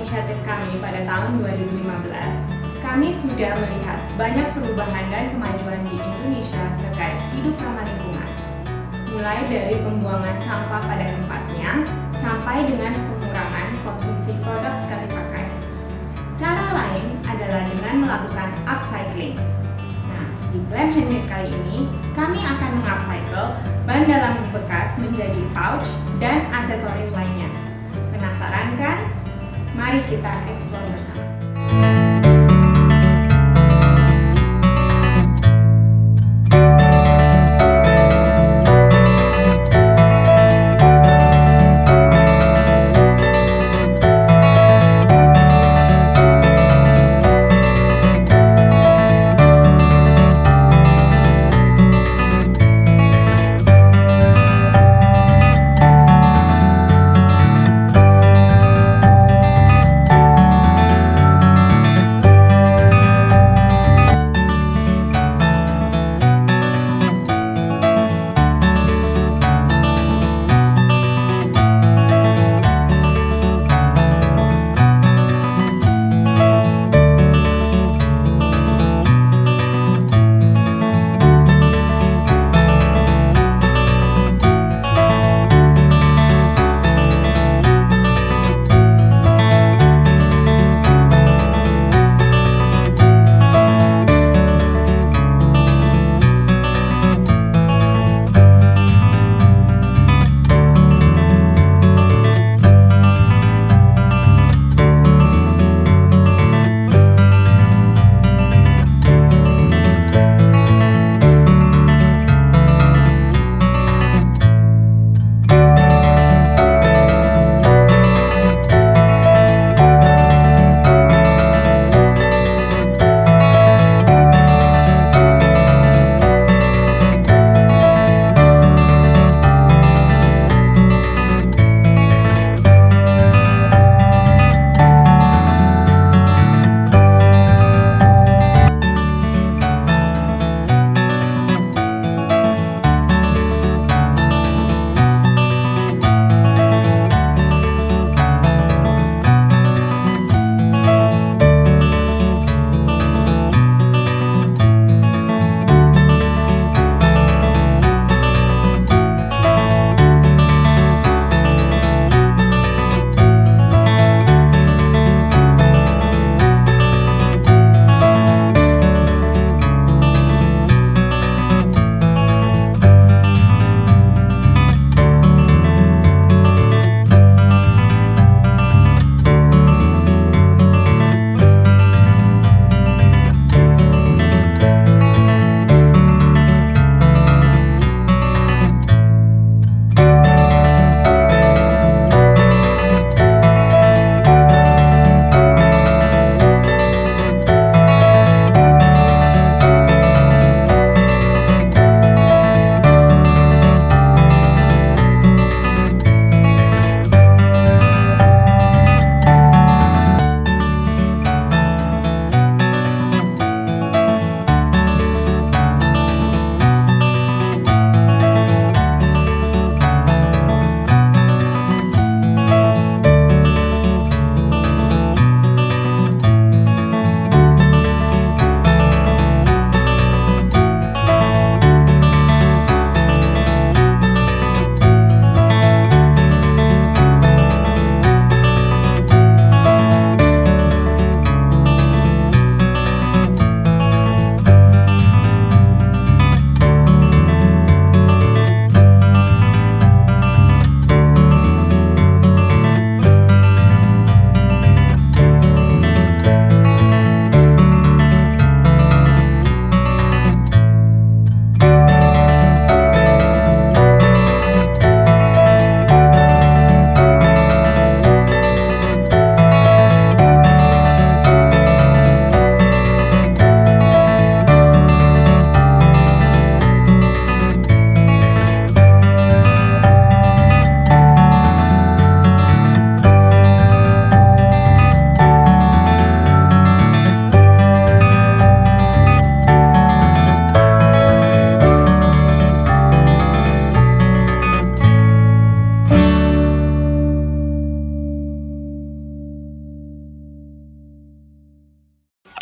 inisiatif kami pada tahun 2015, kami sudah melihat banyak perubahan dan kemajuan di Indonesia terkait hidup ramah lingkungan. Mulai dari pembuangan sampah pada tempatnya, sampai dengan pengurangan konsumsi produk sekali pakai. Cara lain adalah dengan melakukan upcycling. Nah, di GLAM Handmade kali ini, kami akan mengupcycle bahan dalam bekas menjadi pouch dan aksesoris lainnya. Penasaran kan? Mari kita eksplor bersama.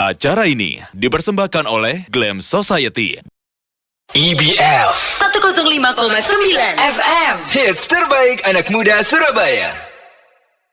Acara ini dipersembahkan oleh GLAM Society. EBS 105,9 FM, hits terbaik anak muda Surabaya.